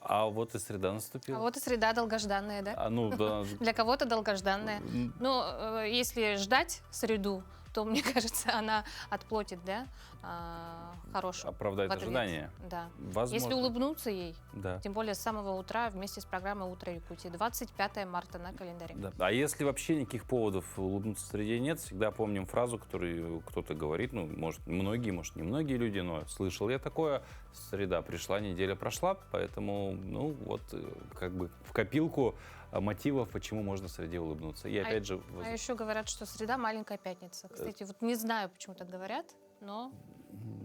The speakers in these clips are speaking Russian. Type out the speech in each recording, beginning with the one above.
А вот и среда А наступила. вот и среда долгожданная, да? Ну да. Для кого-то долгожданная. Но если ждать среду, то, мне кажется, она отплатит, да, хорошую. Оправдает в ответ. ожидания. Да. Возможно. Если улыбнуться ей, Да. тем более с самого утра вместе с программой «Утро Якутии». 25 марта на календаре. Да. А если вообще никаких поводов улыбнуться среде нет, всегда помним фразу, которую кто-то говорит, ну, может, многие, может, не многие люди, но слышал я такое: среда пришла, неделя прошла, поэтому, ну, вот, как бы в копилку мотивов, почему можно среде улыбнуться. И опять же... А еще говорят, что среда — маленькая пятница. Кстати, вот не знаю, почему так говорят, но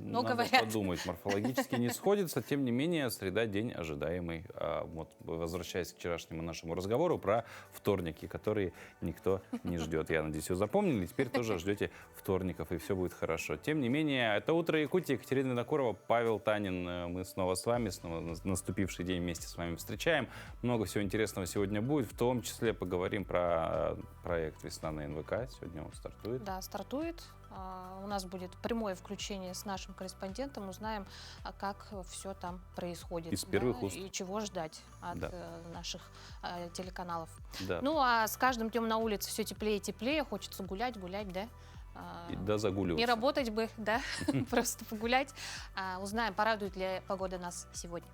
Надо говорят. подумать, морфологически не сходится. Тем не менее, среда — день ожидаемый. Вот, возвращаясь к вчерашнему нашему разговору про вторники, которые никто не ждет. Я надеюсь, вы запомнили. Теперь тоже ждете вторников, и все будет хорошо. Тем не менее, это «Утро Якутии». Екатерина Винокурова, Павел Танин. Мы снова с вами, снова наступивший день вместе с вами встречаем. Много всего интересного сегодня будет. В том числе поговорим про проект «Весна на НВК». Сегодня он стартует. Да, стартует. У нас будет прямое включение с нашим корреспондентом. Узнаем, как все там происходит. Из первых уст. И чего ждать от наших телеканалов. Да. Ну, а с каждым днем на улице все теплее и теплее. Хочется гулять, да? Да, загуливаться. Не работать бы, да? Просто погулять. Узнаем, порадует ли погода нас сегодня.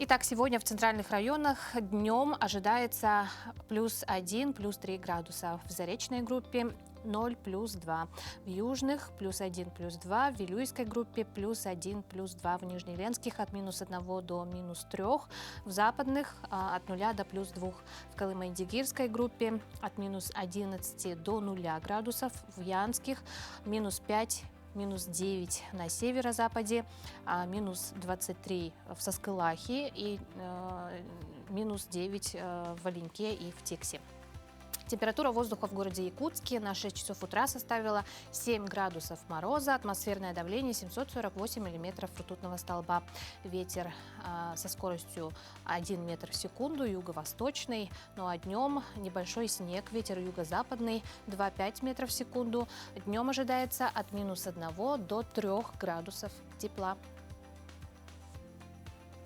Итак, сегодня в центральных районах днем ожидается +1, +3 градуса. В Заречной группе 0, +2. В южных +1, +2. В Вилюйской группе +1, +2. В Нижнеленских от -1 до -3. В западных от 0 до +2. В Колымайдигирской группе от -11 до 0 градусов. В Янских -5, -9 на северо-западе, -23 в Соскылахе и -9 в Оленьке и в Тексе. Температура воздуха в городе Якутске на 6 часов утра составила 7 градусов мороза, атмосферное давление 748 миллиметров ртутного столба. Ветер со скоростью 1 метр в секунду, юго-восточный, ну а днем небольшой снег, ветер юго-западный 2,5 метров в секунду. Днем ожидается от -1 до 3 градусов тепла.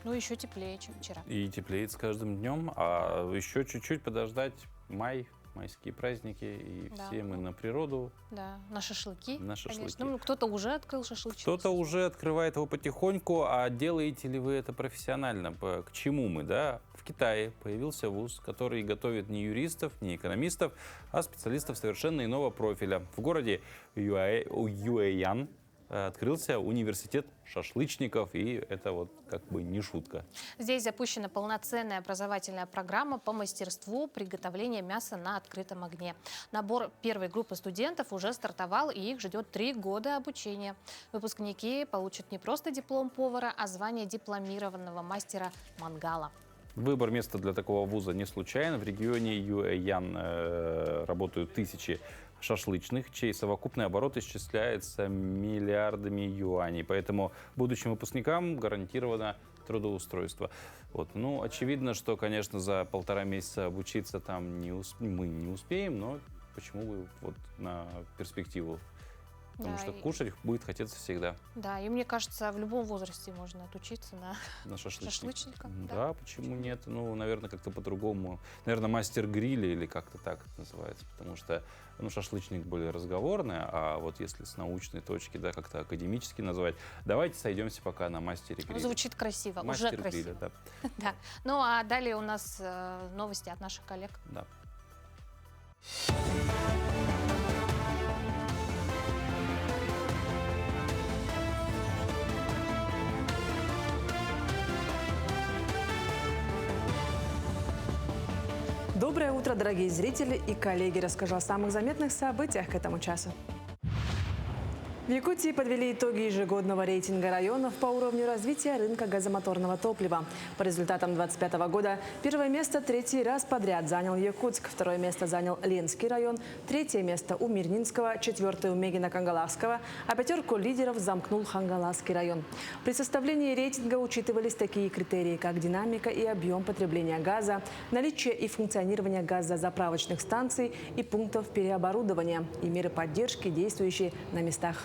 Ну, еще теплее, чем вчера. И теплеет с каждым днем, а еще чуть-чуть подождать май, майские праздники, и все мы на природу. Да, на шашлыки. На шашлыки. Конечно. Ну, кто-то уже открыл шашлычный. Кто-то уже открывает его потихоньку, а делаете ли вы это профессионально? К чему мы, да? В Китае появился вуз, который готовит не юристов, не экономистов, а специалистов совершенно иного профиля. В городе Юэян открылся университет шашлычников, и это вот как бы не шутка. Здесь запущена полноценная образовательная программа по мастерству приготовления мяса на открытом огне. Набор первой группы студентов уже стартовал, и их ждет 3 года обучения. Выпускники получат не просто диплом повара, а звание дипломированного мастера мангала. Выбор места для такого вуза не случайен. В регионе Юэян работают тысячи шашлычных, чей совокупный оборот исчисляется миллиардами юаней. Поэтому будущим выпускникам гарантировано трудоустройство. Вот. Ну, очевидно, что, конечно, за 1,5 месяца обучиться там мы не успеем, но почему бы вот на перспективу? Потому что кушать будет хотеться всегда. Да, и мне кажется, в любом возрасте можно отучиться на шашлычника. Да, почему нет? Ну, наверное, как-то по-другому. Наверное, мастер гриля или как-то так это называется. Потому что шашлычник более разговорный, а вот если с научной точки, да, как-то академически назвать. Давайте сойдемся пока на мастере гриля. Звучит красиво, мастер уже красиво. Гриля, да. Да. Ну, а далее у нас новости от наших коллег. Да. Доброе утро, дорогие зрители и коллеги. Расскажу о самых заметных событиях к этому часу. В Якутии подвели итоги ежегодного рейтинга районов по уровню развития рынка газомоторного топлива. По результатам 2025 года первое место 3-й раз подряд занял Якутск, 2-е место занял Ленский район, 3-е место у Мирнинского, 4-е у Мегино-Кангаласского, а 5-ку лидеров замкнул Хангаласский район. При составлении рейтинга учитывались такие критерии, как динамика и объем потребления газа, наличие и функционирование газозаправочных станций и пунктов переоборудования и меры поддержки, действующие на местах.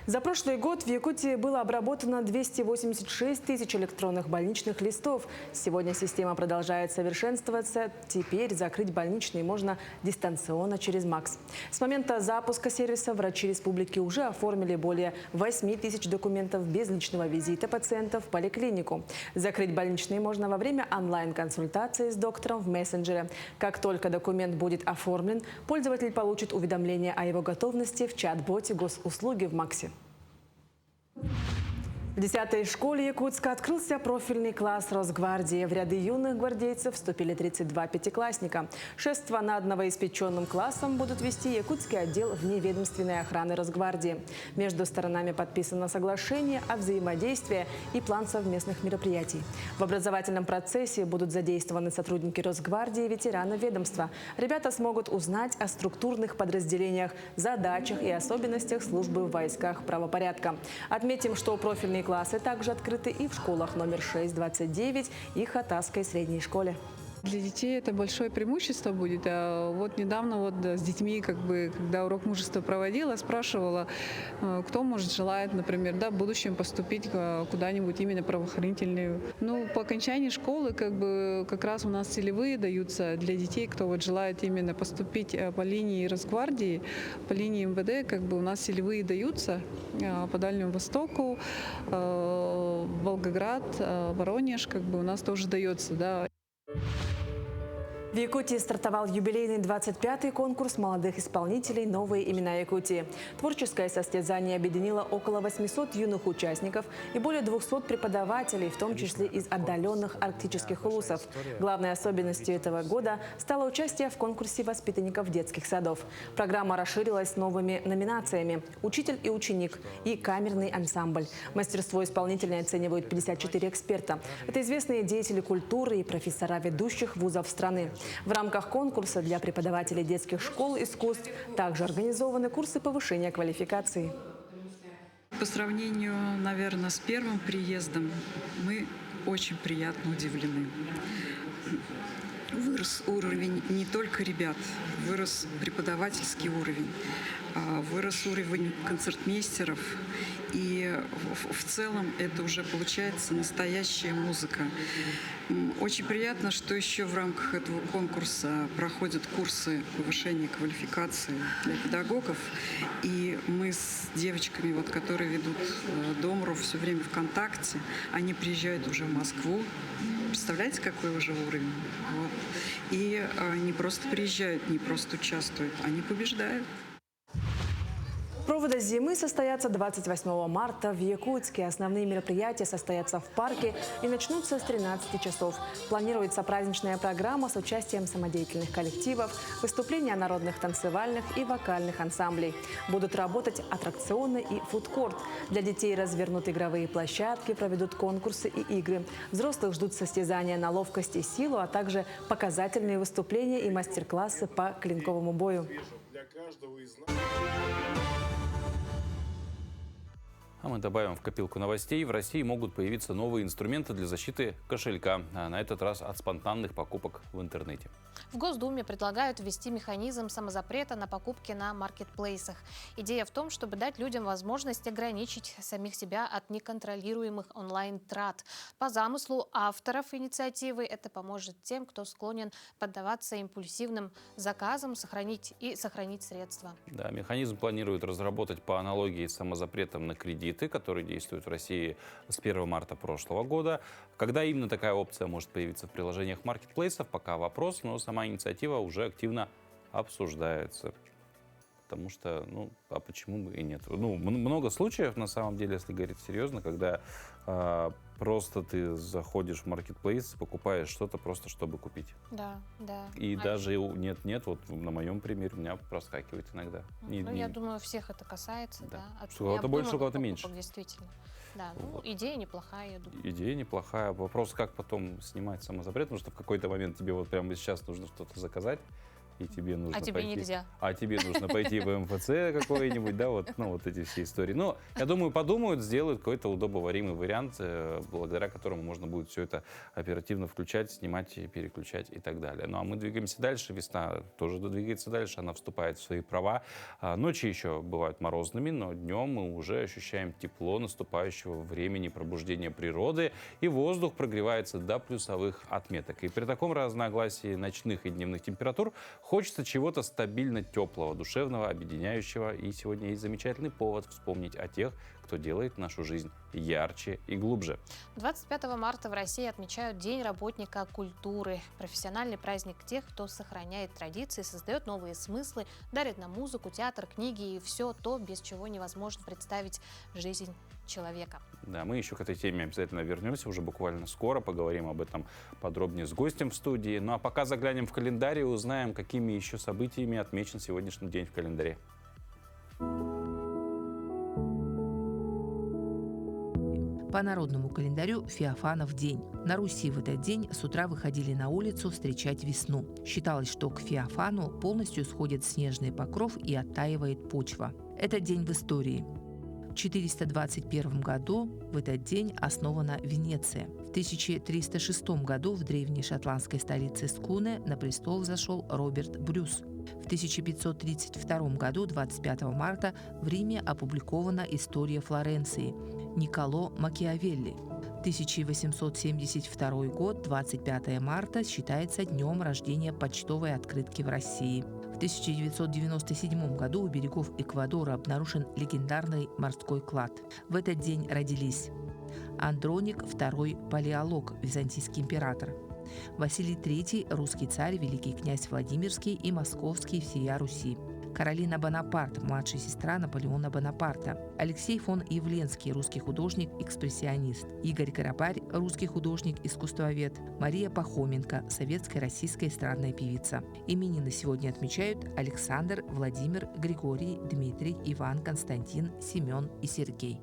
За прошлый год в Якутии было обработано 286 тысяч электронных больничных листов. Сегодня система продолжает совершенствоваться. Теперь закрыть больничные можно дистанционно через МАКС. С момента запуска сервиса врачи республики уже оформили более 8 тысяч документов без личного визита пациентов в поликлинику. Закрыть больничные можно во время онлайн-консультации с доктором в мессенджере. Как только документ будет оформлен, пользователь получит уведомление о его готовности в чат-боте госуслуги в МАКСе. В 10-й школе Якутска открылся профильный класс Росгвардии. В ряды юных гвардейцев вступили 32 пятиклассника. Шефство над новоиспеченным классом будут вести Якутский отдел вневедомственной охраны Росгвардии. Между сторонами подписано соглашение о взаимодействии и план совместных мероприятий. В образовательном процессе будут задействованы сотрудники Росгвардии и ветераны ведомства. Ребята смогут узнать о структурных подразделениях, задачах и особенностях службы в войсках правопорядка. Отметим, что профильные классы также открыты и в школах номер 6, 29 и Хатасской средней школе. Для детей это большое преимущество будет. Вот недавно с детьми, когда урок мужества проводила, спрашивала, кто, может, желает, например, в будущем поступить куда-нибудь именно правоохранительную. По окончании школы как раз у нас целевые даются для детей, кто желает именно поступить по линии Росгвардии, по линии МВД, у нас целевые даются по Дальнему Востоку, Волгоград, Воронеж, у нас тоже дается, да. В Якутии стартовал юбилейный 25-й конкурс молодых исполнителей «Новые имена Якутии». Творческое состязание объединило около 800 юных участников и более 200 преподавателей, в том числе из отдаленных арктических улусов. Главной особенностью этого года стало участие в конкурсе воспитанников детских садов. Программа расширилась новыми номинациями «Учитель и ученик» и «Камерный ансамбль». Мастерство исполнителей оценивают 54 эксперта. Это известные деятели культуры и профессора ведущих вузов страны. В рамках конкурса для преподавателей детских школ искусств также организованы курсы повышения квалификации. По сравнению, наверное, с первым приездом мы очень приятно удивлены. Вырос уровень не только ребят, вырос преподавательский уровень, вырос уровень концертмейстеров. И в целом это уже получается настоящая музыка. Очень приятно, что еще в рамках этого конкурса проходят курсы повышения квалификации для педагогов. И мы с девочками, которые ведут Домру все время в контакте, они приезжают уже в Москву. Представляете, какой уже уровень? Вот. И не просто приезжают, не просто участвуют, они побеждают. Проводы зимы состоятся 28 марта в Якутске. Основные мероприятия состоятся в парке и начнутся с 13 часов. Планируется праздничная программа с участием самодеятельных коллективов, выступления народных танцевальных и вокальных ансамблей. Будут работать аттракционы и фудкорт. Для детей развернут игровые площадки, проведут конкурсы и игры. Взрослых ждут состязания на ловкость и силу, а также показательные выступления и мастер-классы по клинковому бою. А мы добавим в копилку новостей. В России могут появиться новые инструменты для защиты кошелька. А на этот раз от спонтанных покупок в интернете. В Госдуме предлагают ввести механизм самозапрета на покупки на маркетплейсах. Идея в том, чтобы дать людям возможность ограничить самих себя от неконтролируемых онлайн-трат. По замыслу авторов инициативы это поможет тем, кто склонен поддаваться импульсивным заказам, сохранить средства. Да, механизм планируют разработать по аналогии с самозапретом на кредиты, которые действуют в России с 1 марта прошлого года. Когда именно такая опция может появиться в приложениях маркетплейсов, пока вопрос, но сама инициатива уже активно обсуждается. Потому что, а почему бы и нет? Много случаев, на самом деле, если говорить серьезно, когда просто ты заходишь в маркетплейс, покупаешь что-то просто, чтобы купить. Да. И даже нет, вот на моем примере у меня проскакивает иногда. Я думаю, всех это касается. Да. У кого-то больше, у кого-то меньше. Действительно. Да, Вот. Идея неплохая, я думаю. Идея неплохая. Вопрос, как потом снимать самозапрет, потому что в какой-то момент тебе вот прямо сейчас нужно что-то заказать, и тебе нужно А тебе пойти... нельзя. А тебе нужно пойти в МФЦ какой-нибудь, да, вот, ну, вот эти все истории. Но, я думаю, подумают, сделают какой-то удобоваримый вариант, благодаря которому можно будет все это оперативно включать, снимать, переключать и так далее. Ну, а мы двигаемся дальше. Весна тоже двигается дальше, она вступает в свои права. Ночи еще бывают морозными, но днем мы уже ощущаем тепло наступающего времени пробуждения природы, и воздух прогревается до плюсовых отметок. И при таком разногласии ночных и дневных температур хочется чего-то стабильно теплого, душевного, объединяющего. И сегодня есть замечательный повод вспомнить о тех, кто делает нашу жизнь ярче и глубже. 25 марта в России отмечают День работника культуры. Профессиональный праздник тех, кто сохраняет традиции, создает новые смыслы, дарит нам музыку, театр, книги и все то, без чего невозможно представить жизнь человека. Да, мы еще к этой теме обязательно вернемся уже буквально скоро, поговорим об этом подробнее с гостем в студии. Ну а пока заглянем в календарь и узнаем, какими еще событиями отмечен сегодняшний день в календаре. По народному календарю Феофанов день. На Руси в этот день с утра выходили на улицу встречать весну. Считалось, что к Феофану полностью сходит снежный покров и оттаивает почва. Этот день в истории. В 421 году в этот день основана Венеция. В 1306 году в древней шотландской столице Скуне на престол взошел Роберт Брюс. В 1532 году, 25 марта, в Риме опубликована «История Флоренции» Никколо Макиавелли. 1872 год, 25 марта, считается днем рождения почтовой открытки в России. В 1997 году у берегов Эквадора обнаружен легендарный морской клад. В этот день родились Андроник II Палеолог, византийский император, Василий III, русский царь, великий князь Владимирский и московский всея Руси, Каролина Бонапарт, младшая сестра Наполеона Бонапарта, Алексей фон Явленский, русский художник-экспрессионист, Игорь Горобарь, русский художник-искусствовед, Мария Пахоменко, советская российская эстрадная певица. Именины сегодня отмечают Александр, Владимир, Григорий, Дмитрий, Иван, Константин, Семен и Сергей.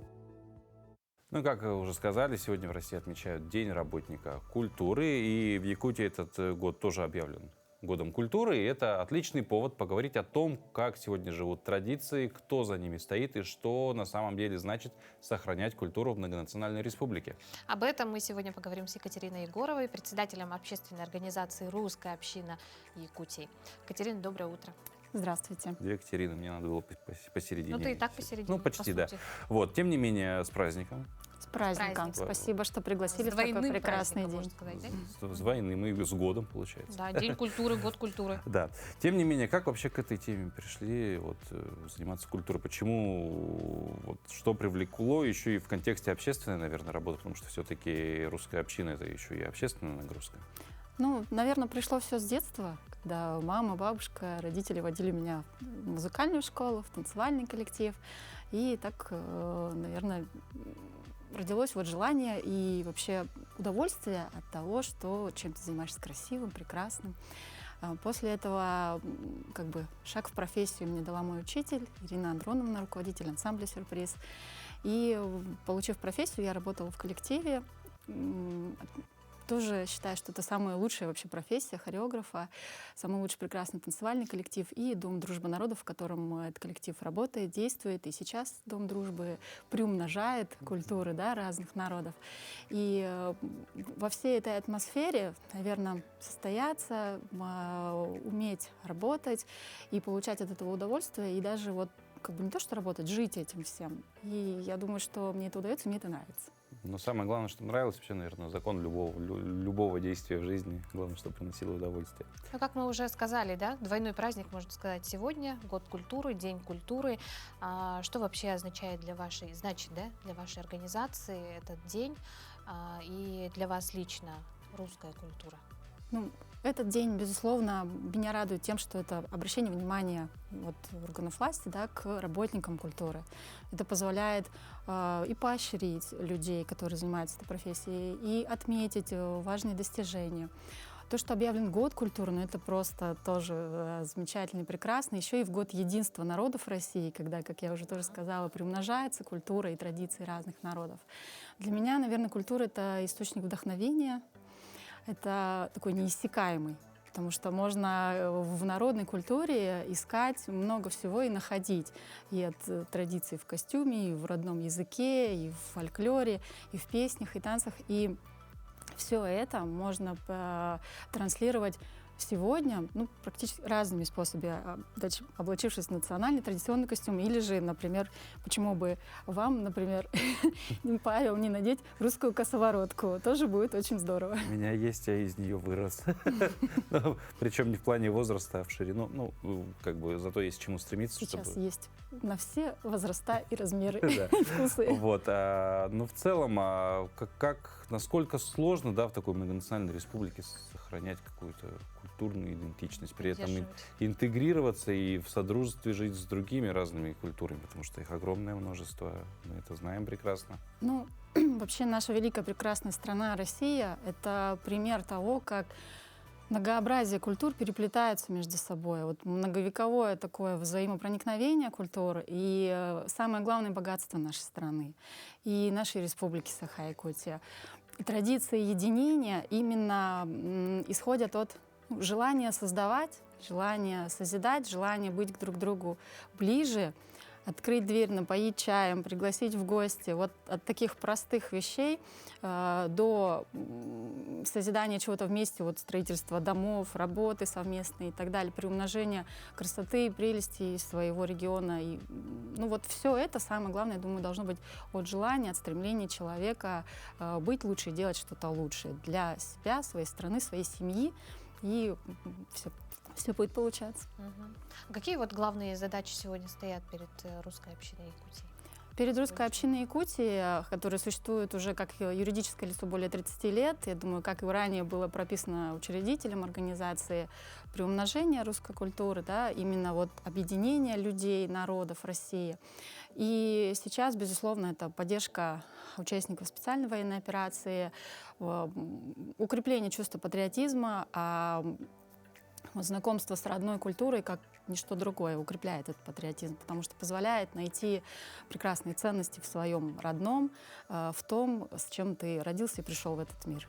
Ну, как уже сказали, сегодня в России отмечают День работника культуры, и в Якутии этот год тоже объявлен Годом культуры, и это отличный повод поговорить о том, как сегодня живут традиции, кто за ними стоит и что на самом деле значит сохранять культуру в многонациональной республике. Об этом мы сегодня поговорим с Екатериной Егоровой, председателем общественной организации «Русская община Якутии». Екатерина, доброе утро. Здравствуйте. Две Екатерины, мне надо было посередине. Ну, ты и так посередине. Ну, почти, по да. сути. Вот, тем не менее, с праздником. С праздником. праздником. Спасибо, что пригласили С в такой двойным прекрасный праздником, день. можно сказать, да? С двойным и с годом, получается. Да, День культуры, Год культуры. Да. Тем не менее, как вообще к этой теме пришли заниматься культурой? Почему, что привлекло еще и в контексте общественной, наверное, работы? Потому что все-таки русская община — это еще и общественная нагрузка. Ну, наверное, пришло все с детства, когда мама, бабушка, родители водили меня в музыкальную школу, в танцевальный коллектив. И так, наверное, родилось вот желание и вообще удовольствие от того, что чем ты занимаешься красивым, прекрасным. После этого как бы шаг в профессию мне дала мой учитель Ирина Андроновна, руководитель ансамбля «Сюрприз». И, получив профессию, я работала в коллективе. Тоже считаю, что это самая лучшая вообще профессия хореографа, самый лучший прекрасный танцевальный коллектив и Дом дружбы народов, в котором этот коллектив работает, действует. И сейчас Дом дружбы приумножает культуры, да, разных народов. И во всей этой атмосфере, наверное, состояться, уметь работать и получать от этого удовольствие, и даже вот как бы не то, что работать, жить этим всем. И я думаю, что мне это удается, мне это нравится. Но самое главное, что нравилось вообще, наверное, закон любого действия в жизни. Главное, чтобы приносило удовольствие. Ну, как мы уже сказали, да, двойной праздник, можно сказать, сегодня, Год культуры, День культуры. Что вообще означает для вашей, для вашей организации этот день и для вас лично русская культура? Ну, этот день, безусловно, меня радует тем, что это обращение внимания органов власти, да, к работникам культуры. Это позволяет и поощрить людей, которые занимаются этой профессией, и отметить важные достижения. То, что объявлен Год культуры, это просто тоже замечательно и прекрасно. Еще и в Год единства народов России, когда, как я уже тоже сказала, приумножается культура и традиции разных народов. Для меня, наверное, культура — это источник вдохновения. Это такой неиссякаемый потому что можно в народной культуре искать много всего и находить. И от традиций в костюме, и в родном языке, и в фольклоре, и в песнях, и танцах. И все это можно транслировать сегодня, ну, практически разными способами, облачившись в национальный традиционный костюм, или же, например, почему бы вам, например, Павел, не надеть русскую косоворотку, тоже будет очень здорово. У меня есть, я из нее вырос. Причем не в плане возраста, а в ширину. Ну, как бы, зато есть к чему стремиться. Сейчас есть на все возраста и размеры, Да. и вкусы. Вот, но в целом, насколько сложно, да, в такой многонациональной республике сохранять какую-то культурную идентичность, при этом Поддерживать. интегрироваться и в содружестве жить с другими разными культурами, потому что их огромное множество, мы это знаем прекрасно. Ну, вообще наша великая прекрасная страна Россия — это пример того, как многообразие культур переплетается между собой. Вот многовековое такое взаимопроникновение культур и самое главное богатство нашей страны и нашей республики Саха-Якутия. И традиции единения именно исходят от желания создавать, желания созидать, желания быть друг к другу ближе, открыть дверь, напоить чаем, пригласить в гости. Вот от таких простых вещей до созидания чего-то вместе, вот строительства домов, работы совместные и так далее, приумножения красоты и прелести своего региона. И, ну вот все это, самое главное, я думаю, должно быть от желания, от стремления человека быть лучше и делать что-то лучшее для себя, своей страны, своей семьи. И все будет получаться. Какие вот главные задачи сегодня стоят перед русской общиной Якутии? Перед русской общиной Якутии, которая существует уже как юридическое лицо более 30 лет, я думаю, как и ранее было прописано учредителем организации, приумножение русской культуры, да, именно вот объединение людей, народов России. И сейчас, безусловно, это поддержка участников специальной военной операции, укрепление чувства патриотизма, знакомство с родной культурой как ничто другое укрепляет этот патриотизм, потому что позволяет найти прекрасные ценности в своем родном, в том, с чем ты родился и пришел в этот мир.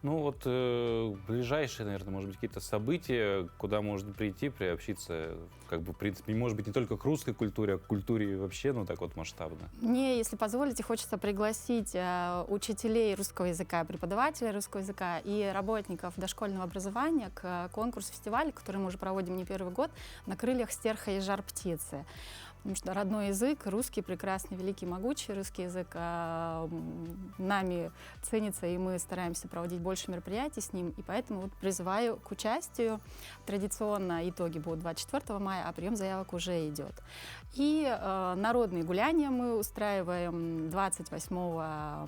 Ну вот ближайшие, наверное, может быть, какие-то события, куда можно прийти, приобщиться, как бы, в принципе, может быть, не только к русской культуре, а к культуре вообще, ну так вот масштабно. Мне, если позволите, хочется пригласить учителей русского языка, преподавателей русского языка и работников дошкольного образования к конкурс-фестивалю, который мы уже проводим не первый год, «На крыльях стерха и жар птицы». Потому что родной язык, русский, прекрасный, великий, могучий русский язык нами ценится, и мы стараемся проводить больше мероприятий с ним. И поэтому вот призываю к участию. Традиционно итоги будут 24 мая, а прием заявок уже идет. И народные гуляния мы устраиваем 28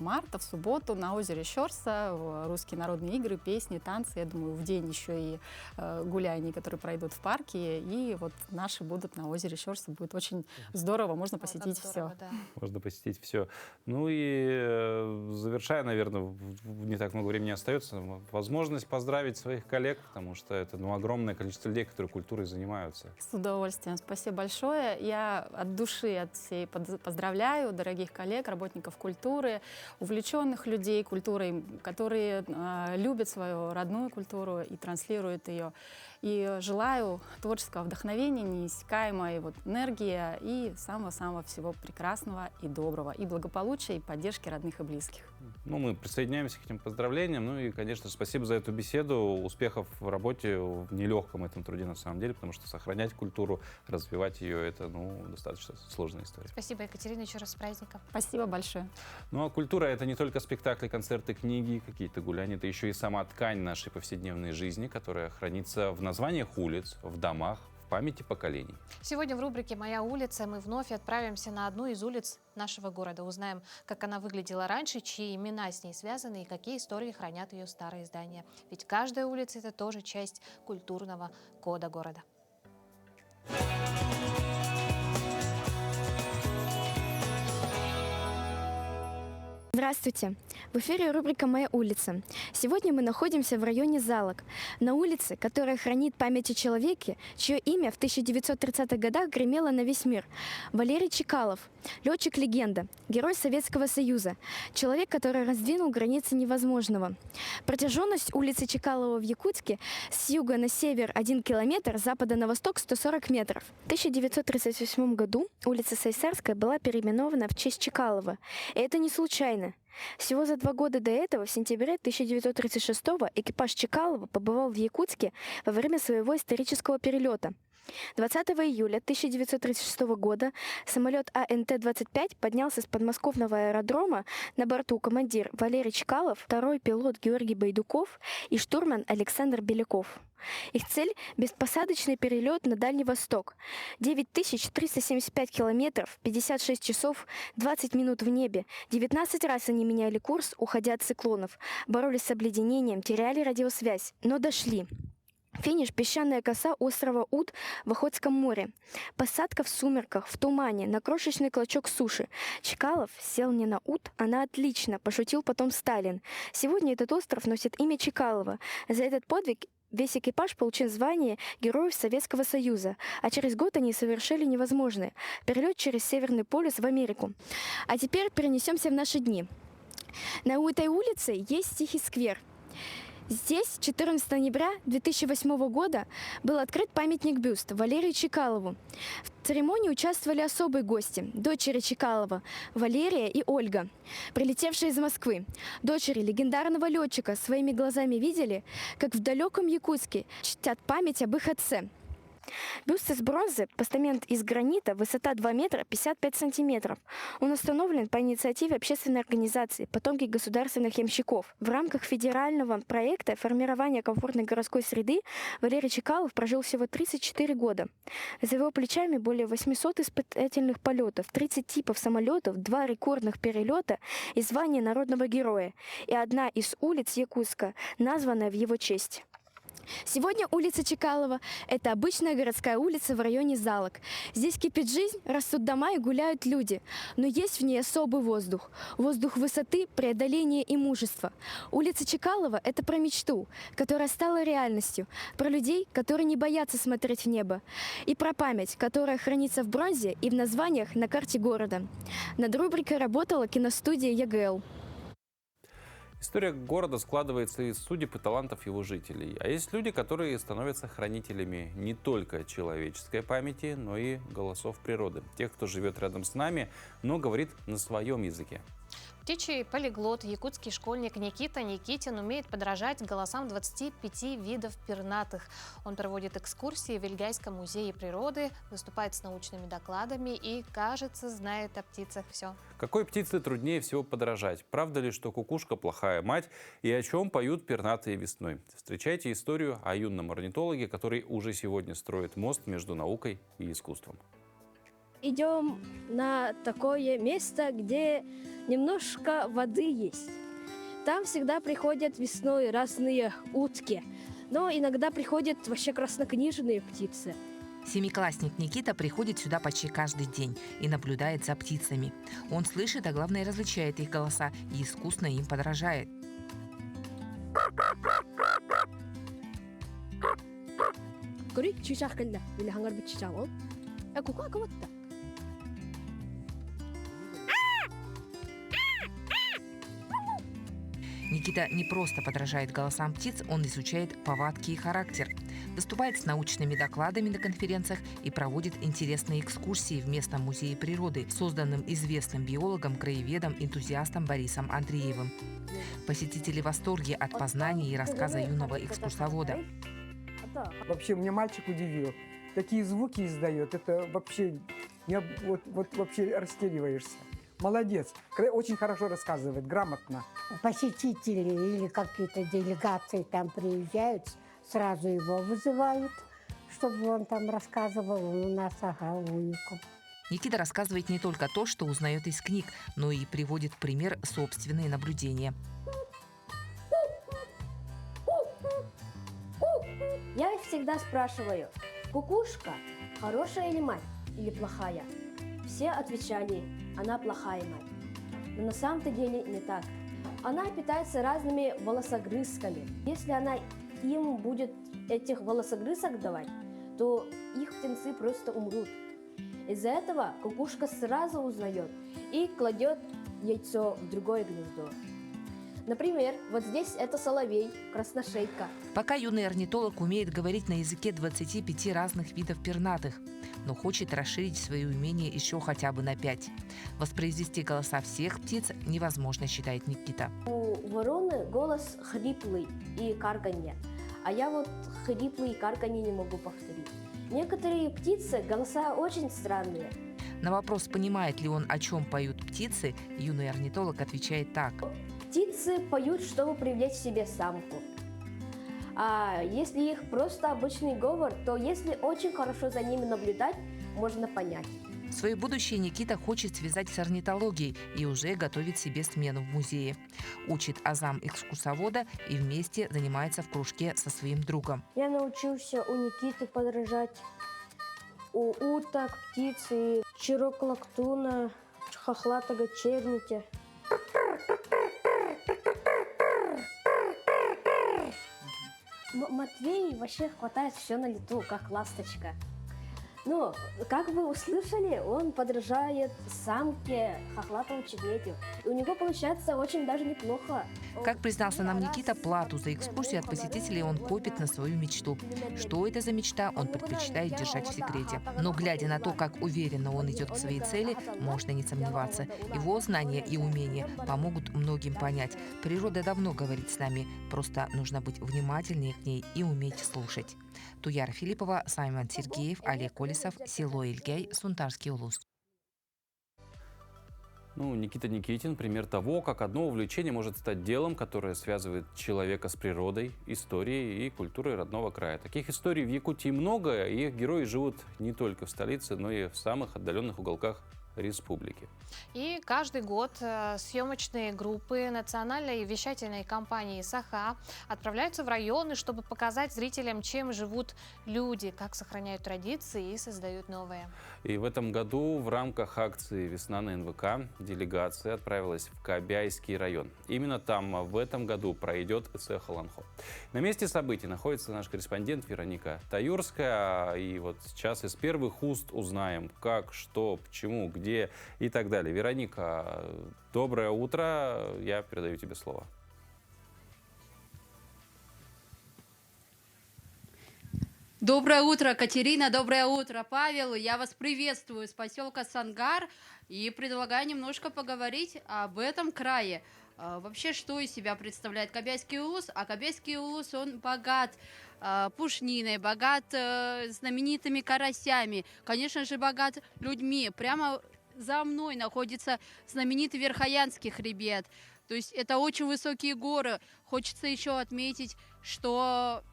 марта в субботу на озере Щорса. Русские народные игры, песни, танцы. Я думаю, в день еще и гуляний, которые пройдут в парке. И вот наши будут на озере Щорса. Будет очень здорово, можно посетить все. Да. Можно посетить все. Ну и завершая, наверное, не так много времени остается, возможность поздравить своих коллег, потому что это огромное количество людей, которые культурой занимаются. С удовольствием. Спасибо большое. Я от души, от всей поздравляю дорогих коллег, работников культуры, увлеченных людей культурой, которые любят свою родную культуру и транслируют ее. И желаю творческого вдохновения, неиссякаемой энергии и самого-самого всего прекрасного и доброго, и благополучия, и поддержки родных и близких. Ну, мы присоединяемся к этим поздравлениям. Ну и, конечно, спасибо за эту беседу. Успехов в работе, в нелегком этом труде на самом деле, потому что сохранять культуру, развивать ее, это, достаточно сложная история. Спасибо, Екатерина, еще раз с праздником. Спасибо большое. Ну а культура — это не только спектакли, концерты, книги, какие-то гуляния, это еще и сама ткань нашей повседневной жизни, которая хранится в названиях улиц, в домах, в памяти поколений. Сегодня в рубрике «Моя улица» мы вновь отправимся на одну из улиц нашего города. Узнаем, как она выглядела раньше, чьи имена с ней связаны и какие истории хранят ее старые здания. Ведь каждая улица — это тоже часть культурного кода города. Здравствуйте! В эфире рубрика «Моя улица». Сегодня мы находимся в районе Залог, на улице, которая хранит память о человеке, чье имя в 1930-х годах гремело на весь мир. Валерий Чекалов, летчик-легенда, герой Советского Союза, человек, который раздвинул границы невозможного. Протяженность улицы Чекалова в Якутске с юга на север 1 километр, с запада на восток 140 метров. В 1938 году улица Сайсарская была переименована в честь Чекалова. И это не случайно. Всего за 2 года до этого, в сентябре 1936-го, экипаж Чекалова побывал в Якутске во время своего исторического перелета. 20 июля 1936 года самолет АНТ-25 поднялся с подмосковного аэродрома, на борту командир Валерий Чекалов, второй пилот Георгий Байдуков и штурман Александр Беляков. Их цель – беспосадочный перелет на Дальний Восток. 9375 километров, 56 часов, 20 минут в небе. 19 раз они меняли курс, уходя от циклонов, боролись с обледенением, теряли радиосвязь, но дошли. Финиш – песчаная коса острова Ут в Охотском море. Посадка в сумерках, в тумане, на крошечный клочок суши. Чекалов сел не на Ут, а на отлично, пошутил потом Сталин. Сегодня этот остров носит имя Чекалова. За этот подвиг весь экипаж получил звание Героев Советского Союза, а через год они совершили невозможное – перелет через Северный полюс в Америку. А теперь перенесемся в наши дни. На этой улице есть Тихий сквер. Здесь 14 ноября 2008 года был открыт памятник-бюст Валерию Чекалову. В церемонии участвовали особые гости – дочери Чекалова, Валерия и Ольга, прилетевшие из Москвы. Дочери легендарного летчика своими глазами видели, как в далеком Якутске чтят память об их отце. Бюст из бронзы, постамент из гранита, высота 2 метра 55 сантиметров. Он установлен по инициативе общественной организации «Потомки государственных ямщиков». В рамках федерального проекта формирования комфортной городской среды Валерий Чекалов прожил всего 34 года. За его плечами более 800 испытательных полетов, 30 типов самолетов, 2 рекордных перелета и звание народного героя. И одна из улиц Якутска, названная в его честь. Сегодня улица Чекалова – это обычная городская улица в районе Залог. Здесь кипит жизнь, растут дома и гуляют люди. Но есть в ней особый воздух. Воздух высоты, преодоления и мужества. Улица Чекалова – это про мечту, которая стала реальностью. Про людей, которые не боятся смотреть в небо. И про память, которая хранится в бронзе и в названиях на карте города. Над рубрикой работала киностудия ЯГЛ. История города складывается из судеб и талантов его жителей. А есть люди, которые становятся хранителями не только человеческой памяти, но и голосов природы. Тех, кто живет рядом с нами, но говорит на своем языке. Птичий полиглот, якутский школьник Никита Никитин умеет подражать голосам 25 видов пернатых. Он проводит экскурсии в Вильгайском музее природы, выступает с научными докладами и, кажется, знает о птицах все. Какой птице труднее всего подражать? Правда ли, что кукушка плохая мать? И о чем поют пернатые весной? Встречайте историю о юном орнитологе, который уже сегодня строит мост между наукой и искусством. Идем на такое место, где немножко воды есть. Там всегда приходят весной разные утки, но иногда приходят вообще краснокнижные птицы. Семиклассник Никита приходит сюда почти каждый день и наблюдает за птицами. Он слышит, а главное различает их голоса и искусно им подражает. Никита не просто подражает голосам птиц, он изучает повадки и характер. Выступает с научными докладами на конференциях и проводит интересные экскурсии в местном музее природы, созданном известным биологом, краеведом, энтузиастом Борисом Андреевым. Посетители в восторге от познаний и рассказа юного экскурсовода. Вообще, меня мальчик удивил. Такие звуки издает, это вообще, вообще растериваешься. Молодец, очень хорошо рассказывает, грамотно. Посетители или какие-то делегации там приезжают, сразу его вызывают, чтобы он там рассказывал. У нас, уникум. Никита рассказывает не только то, что узнает из книг, но и приводит в пример собственные наблюдения. Я всегда спрашиваю, кукушка хорошая или мать, или плохая? Все отвечали, она плохая мать. Но на самом-то деле не так. Она питается разными волосогрызками. Если она им будет этих волосогрызок давать, то их птенцы просто умрут. Из-за этого кукушка сразу узнает и кладет яйцо в другое гнездо. Например, вот здесь это соловей, красношейка. Пока юный орнитолог умеет говорить на языке 25 разных видов пернатых, но хочет расширить свои умения еще хотя бы на 5. Воспроизвести голоса всех птиц невозможно, считает Никита. У вороны голос хриплый и карканье, а я вот хриплый и карканье не могу повторить. Некоторые птицы голоса очень странные. На вопрос, понимает ли он, о чем поют птицы, юный орнитолог отвечает так. Птицы поют, чтобы привлечь к себе самку. А если их просто обычный говор, то если очень хорошо за ними наблюдать, можно понять. Свое будущее Никита хочет связать с орнитологией и уже готовит себе смену в музее. Учит азам экскурсовода и вместе занимается в кружке со своим другом. Я научился у Никиты подражать у уток, птиц и чироклактуна, хохлатого черники. Матвей вообще хватает все на лету, как ласточка. Но, как вы услышали, он подражает самке хохлатому чебетю. И у него получается очень даже неплохо. Как признался нам Никита, плату за экскурсию от посетителей он копит на свою мечту. Что это за мечта, он предпочитает держать в секрете. Но глядя на то, как уверенно он идет к своей цели, можно не сомневаться. Его знания и умения помогут многим понять. Природа давно говорит с нами, просто нужно быть внимательнее к ней и уметь слушать. Туяра Филиппова, Саймон Сергеев, Олег Колесов, село Ильгай, Сунтарский улус. Никита Никитин – пример того, как одно увлечение может стать делом, которое связывает человека с природой, историей и культурой родного края. Таких историй в Якутии много, и их герои живут не только в столице, но и в самых отдаленных уголках республики. И каждый год съемочные группы национальной вещательной компании «Саха» отправляются в районы, чтобы показать зрителям, чем живут люди, как сохраняют традиции и создают новые. И в этом году в рамках акции «Весна на НВК» делегация отправилась в Кобяйский район. Именно там в этом году пройдет Эцехо-Ланхо. На месте событий находится наш корреспондент Вероника Таюрская. И вот сейчас из первых уст узнаем, как, что, почему, где и так далее. Вероника, доброе утро. Я передаю тебе слово. Доброе утро, Катерина, доброе утро, Павел. Я вас приветствую с поселка Сангар и предлагаю немножко поговорить об этом крае. Вообще, что из себя представляет Кобяйский улус? А Кобяйский улус, он богат пушниной, богат знаменитыми карасями, конечно же, богат людьми. Прямо за мной находится знаменитый Верхоянский хребет. То есть это очень высокие горы. Хочется еще отметить, что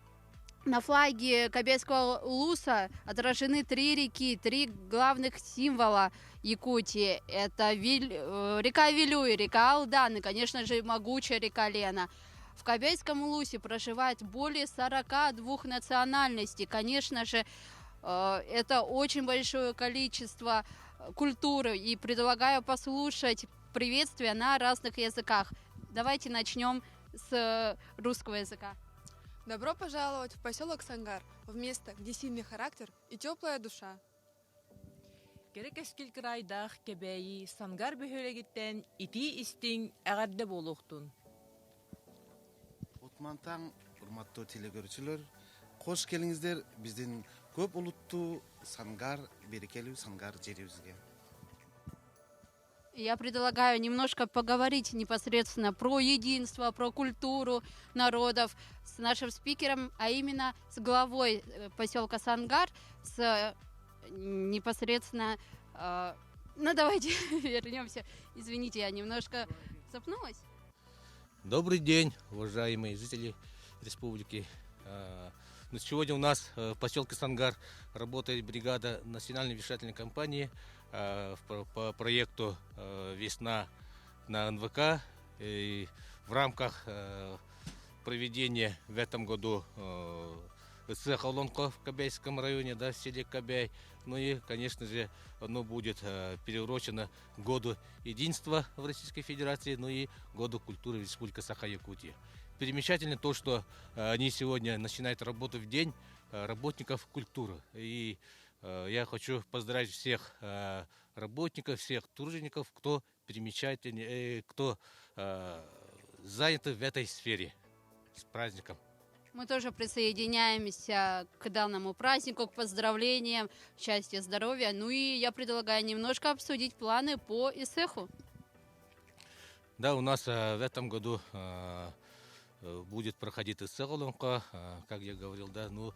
на флаге Кобяйского улуса отражены 3 реки, 3 главных символа Якутии. Это река Вилюй, река Алдан и, конечно же, могучая река Лена. В Кобяйском улусе проживает более 42 национальностей. Конечно же, это очень большое количество культуры. И предлагаю послушать приветствия на разных языках. Давайте начнем с русского языка. Добро пожаловать в поселок Сангар, в место, где сильный характер и теплая душа. Керекескил крайдах кебеи Сангар бөхөлегиттен ити истин әгәрдә болуқтун. Отмантаң, урматтуу телегөрүүчүлөр, кош келиңиздер биздин көп улуттуу Сангар, берекелүү Сангар жерибизге. Я предлагаю немножко поговорить непосредственно про единство, про культуру народов с нашим спикером, а именно с главой поселка Сангар, с непосредственно... давайте вернемся. Извините, я немножко запнулась. Добрый день, уважаемые жители республики. Сегодня у нас в поселке Сангар работает бригада национальной вещательной компании по проекту «Весна на НВК». И в рамках проведения в этом году Сахалонко в Кобяйском районе, да, в селе Кобяй. Ну и, конечно же, оно будет приурочено к году единства в Российской Федерации, ну и году культуры в Республике Саха-Якутия. Примечательно то, что они сегодня начинают работу в день работников культуры. И я хочу поздравить всех работников, всех тружеников, кто примечательный, кто занят в этой сфере. С праздником! Мы тоже присоединяемся к данному празднику, к поздравлениям, счастья, здоровья. Ну и я предлагаю немножко обсудить планы по ИСЭХу. Да, у нас в этом году будет проходить ИСЭХ, как я говорил, да, ну,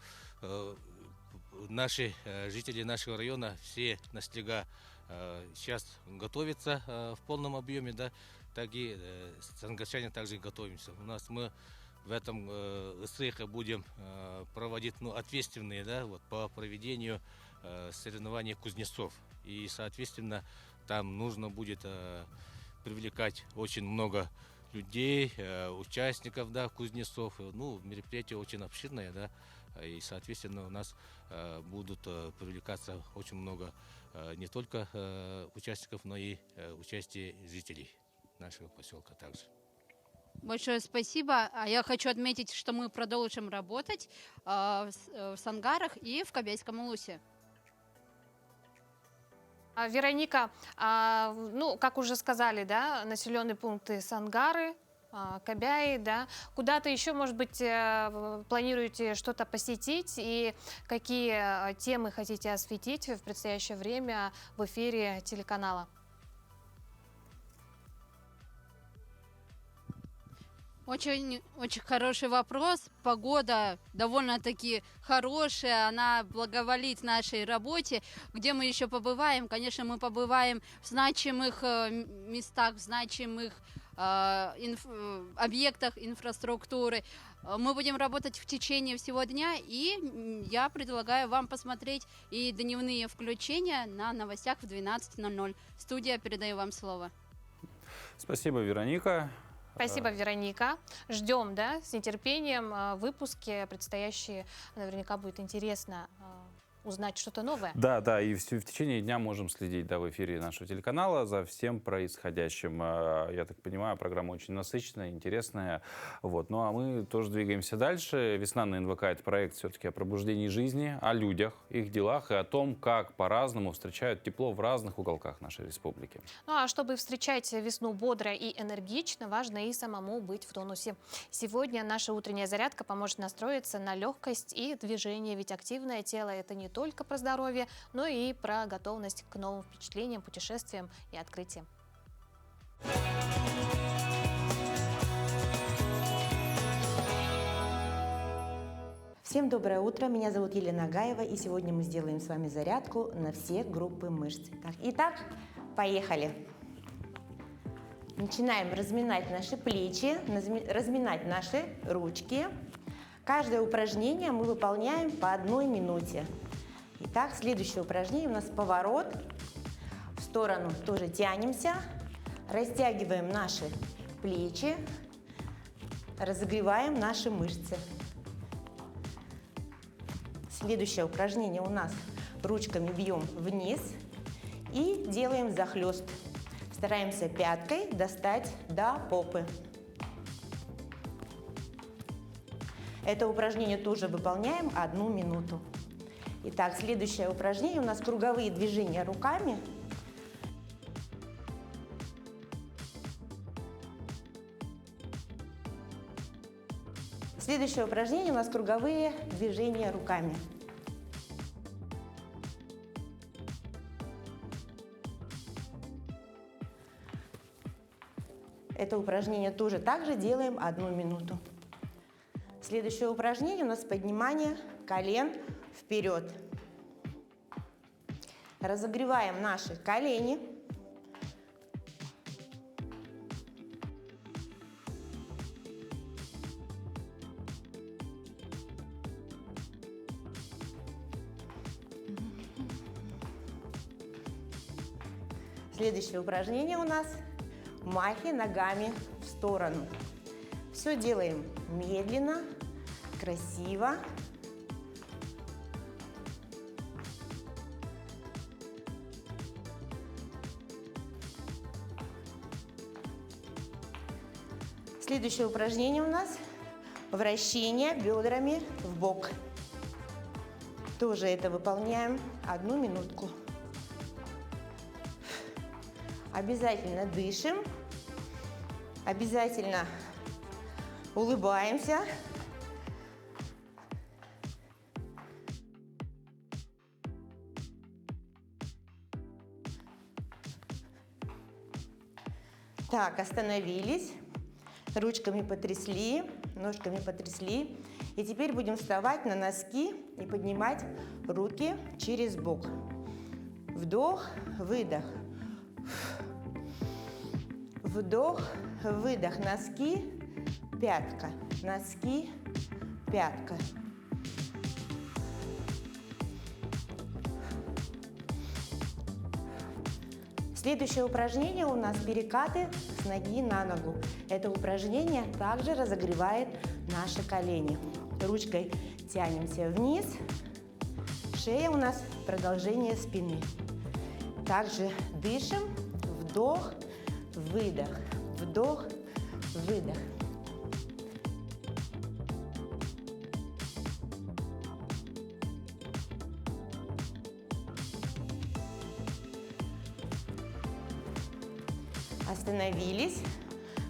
наши жители нашего района, все на снега сейчас готовятся в полном объеме, да, так и сангарчане также готовимся. У нас мы в этом ИСЭХе будем проводить, ну, ответственные, да, вот, по проведению соревнований кузнецов. И, соответственно, там нужно будет привлекать очень много людей, участников, да, кузнецов. Ну, мероприятие очень обширное, да, и, соответственно, у нас будут привлекаться очень много не только участников, но и участие жителей нашего поселка также. Большое спасибо. А я хочу отметить, что мы продолжим работать в Сангарах и в Кобяйском улусе. Вероника, ну, как уже сказали, да, населенные пункты Сангары, Кобяи, да. Куда-то еще, может быть, планируете что-то посетить? И какие темы хотите осветить в предстоящее время в эфире телеканала? Очень хороший вопрос. Погода довольно-таки хорошая, она благоволит нашей работе. Где мы еще побываем? Конечно, мы побываем в значимых местах, в значимых объектах инфраструктуры. Мы будем работать в течение всего дня, и я предлагаю вам посмотреть и дневные включения на новостях в 12:00. Студия, передаю вам слово. Спасибо, Вероника. Спасибо, Вероника. Ждем, да, с нетерпением выпуски предстоящие. Наверняка будет интересно узнать что-то новое. Да, да, и в течение дня можем следить, да, в эфире нашего телеканала за всем происходящим. Я так понимаю, программа очень насыщенная, интересная. Вот. Ну а мы тоже двигаемся дальше. «Весна на НВК» — это проект все-таки о пробуждении жизни, о людях, их делах и о том, как по-разному встречают тепло в разных уголках нашей республики. Ну а чтобы встречать весну бодро и энергично, важно и самому быть в тонусе. Сегодня наша утренняя зарядка поможет настроиться на легкость и движение, ведь активное тело — это не только про здоровье, но и про готовность к новым впечатлениям, путешествиям и открытиям. Всем доброе утро, меня зовут Елена Агаева, и сегодня мы сделаем с вами зарядку на все группы мышц. Итак, поехали. Начинаем разминать наши плечи, разминать наши ручки. Каждое упражнение мы выполняем по 1 минуте. Итак, следующее упражнение у нас поворот. В сторону тоже тянемся, растягиваем наши плечи, разогреваем наши мышцы. Следующее упражнение у нас ручками бьем вниз и делаем захлест. Стараемся пяткой достать до попы. Это упражнение тоже выполняем 1 минуту. Итак, следующее упражнение у нас круговые движения руками. Следующее упражнение у нас круговые движения руками. Это упражнение тоже также делаем 1 минуту. Следующее упражнение у нас поднимание колен вперед. Разогреваем наши колени. Следующее упражнение у нас махи ногами в сторону. Все делаем медленно, красиво. Следующее упражнение у нас вращение бедрами в бок. Тоже это выполняем 1 минутку. Обязательно дышим, обязательно улыбаемся. Так, остановились, ручками потрясли, ножками потрясли. И теперь будем вставать на носки и поднимать руки через бок. Вдох, выдох. Вдох, выдох. Носки, пятка. Носки, пятка. Следующее упражнение у нас перекаты с ноги на ногу. Это упражнение также разогревает наши колени. Ручкой тянемся вниз. Шея у нас продолжение спины. Также дышим. Вдох, выдох. Вдох, выдох. Остановились,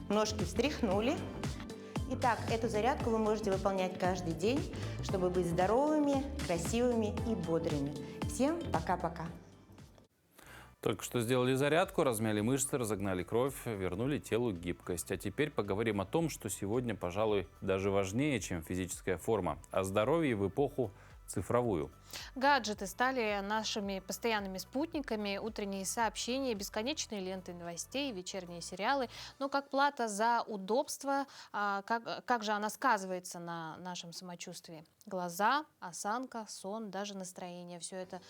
ножки встряхнули. Итак, эту зарядку вы можете выполнять каждый день, чтобы быть здоровыми, красивыми и бодрыми. Всем пока-пока. Только что сделали зарядку, размяли мышцы, разогнали кровь, вернули телу гибкость. А теперь поговорим о том, что сегодня, пожалуй, даже важнее, чем физическая форма, о здоровье в эпоху цифровую. Гаджеты стали нашими постоянными спутниками. Утренние сообщения, бесконечные ленты новостей, вечерние сериалы. Но как плата за удобство, как же она сказывается на нашем самочувствии? Глаза, осанка, сон, даже настроение. Все это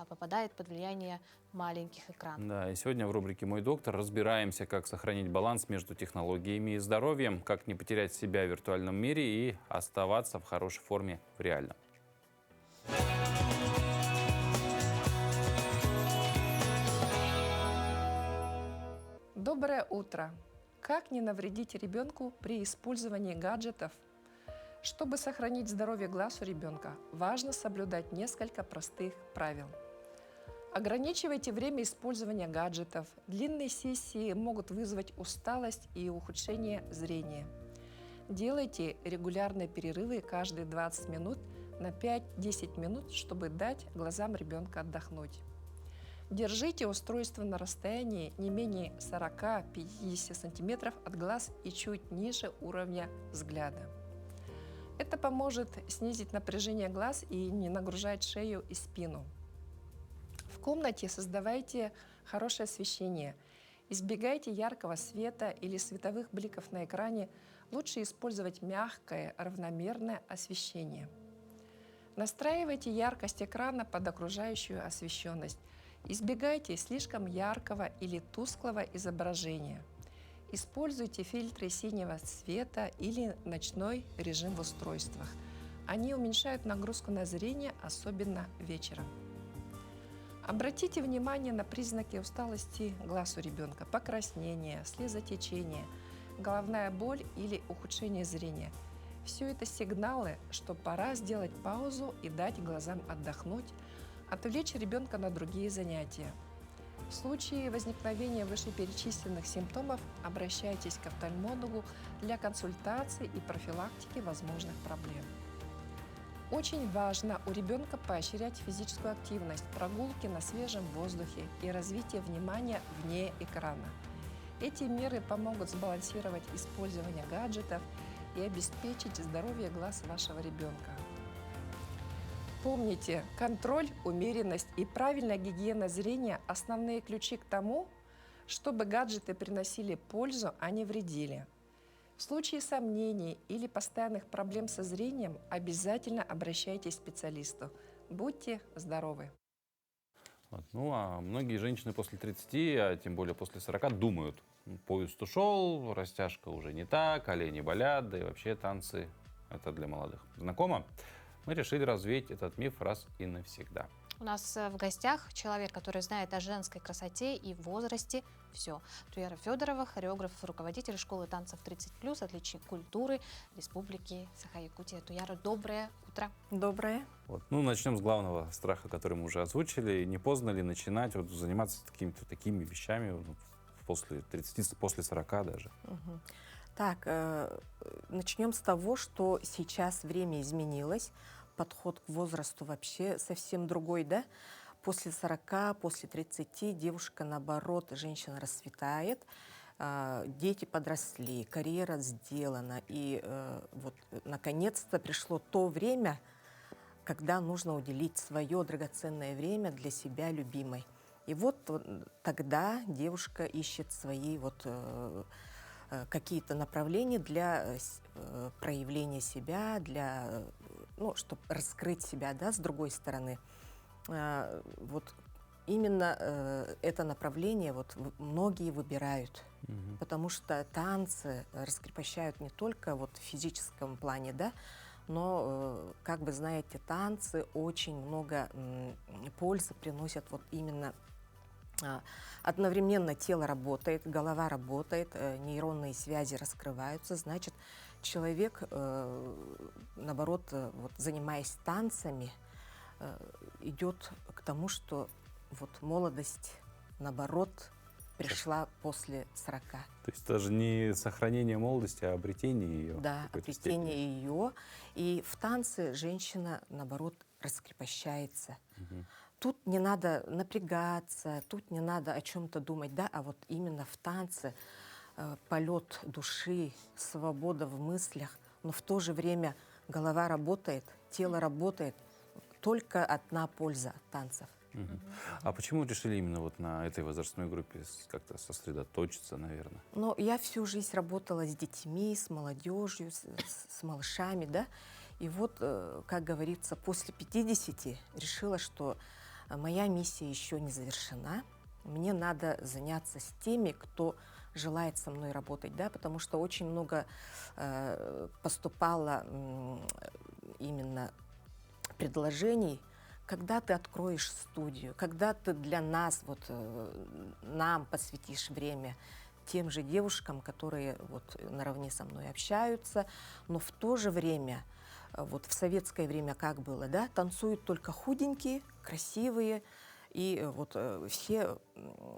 попадает под влияние маленьких экранов. Да, и сегодня в рубрике «Мой доктор» разбираемся, как сохранить баланс между технологиями и здоровьем, как не потерять себя в виртуальном мире и оставаться в хорошей форме в реальном. Доброе утро! Как не навредить ребенку при использовании гаджетов? Чтобы сохранить здоровье глаз у ребенка, важно соблюдать несколько простых правил. Ограничивайте время использования гаджетов. Длинные сессии могут вызвать усталость и ухудшение зрения. Делайте регулярные перерывы каждые 20 минут на 5-10 минут, чтобы дать глазам ребенка отдохнуть. Держите устройство на расстоянии не менее 40-50 см от глаз и чуть ниже уровня взгляда. Это поможет снизить напряжение глаз и не нагружать шею и спину. В комнате создавайте хорошее освещение. Избегайте яркого света или световых бликов на экране. Лучше использовать мягкое, равномерное освещение. Настраивайте яркость экрана под окружающую освещенность. Избегайте слишком яркого или тусклого изображения. Используйте фильтры синего цвета или ночной режим в устройствах. Они уменьшают нагрузку на зрение, особенно вечером. Обратите внимание на признаки усталости глаз у ребенка: покраснение, слезотечение, головная боль или ухудшение зрения. Все это сигналы, что пора сделать паузу и дать глазам отдохнуть, отвлечь ребенка на другие занятия. В случае возникновения вышеперечисленных симптомов обращайтесь к офтальмологу для консультации и профилактики возможных проблем. Очень важно у ребенка поощрять физическую активность, прогулки на свежем воздухе и развитие внимания вне экрана. Эти меры помогут сбалансировать использование гаджетов и обеспечить здоровье глаз вашего ребенка. Помните, контроль, умеренность и правильная гигиена зрения – основные ключи к тому, чтобы гаджеты приносили пользу, а не вредили. В случае сомнений или постоянных проблем со зрением обязательно обращайтесь к специалисту. Будьте здоровы! Вот. Ну, а многие женщины после 30, а тем более после 40, думают: поезд ушел, растяжка уже не та, колени болят, да и вообще танцы – это для молодых. Знакомо? Мы решили развеять этот миф раз и навсегда. У нас в гостях человек, который знает о женской красоте и возрасте все. Туяра Федорова, хореограф, руководитель школы танцев 30+, отличник культуры Республики Саха-Якутия. Туяра, доброе утро. Доброе. Вот. Ну, начнем с главного страха, который мы уже озвучили. Не поздно ли начинать вот, заниматься какими-то такими вещами вот, после 30, после 40 даже? Угу. Так, начнем с того, что сейчас время изменилось. Подход к возрасту вообще совсем другой, да? После 40, после 30 девушка, наоборот, женщина расцветает, дети подросли, карьера сделана. И вот, наконец-то пришло то время, когда нужно уделить свое драгоценное время для себя любимой. И вот тогда девушка ищет свои вот, какие-то направления для проявления себя, для, ну, чтобы раскрыть себя, да, с другой стороны. Вот именно это направление вот многие выбирают, потому что танцы раскрепощают не только вот в физическом плане, да, но, как вы знаете, танцы очень много пользы приносят вот именно. Одновременно тело работает, голова работает, нейронные связи раскрываются, значит, человек, наоборот, вот, занимаясь танцами, идет к тому, что вот молодость, наоборот, пришла после 40. То есть даже не сохранение молодости, а обретение ее. Да, обретение ее. И в танце женщина, наоборот, раскрепощается. Тут не надо напрягаться, тут не надо о чем-то думать, да, а вот именно в танце полет души, свобода в мыслях, но в то же время голова работает, тело работает, только одна польза от танцев. А почему решили именно вот на этой возрастной группе как-то сосредоточиться, наверное? Ну, я всю жизнь работала с детьми, с молодежью, с малышами, да, и вот, как говорится, после 50 решила, что моя миссия еще не завершена. Мне надо заняться с теми, кто желает со мной работать, да, потому что очень много поступало именно предложений, когда ты откроешь студию, когда ты для нас, вот, нам посвятишь время, тем же девушкам, которые вот наравне со мной общаются, но в то же время, вот в советское время как было, да, танцуют только худенькие, красивые, и вот все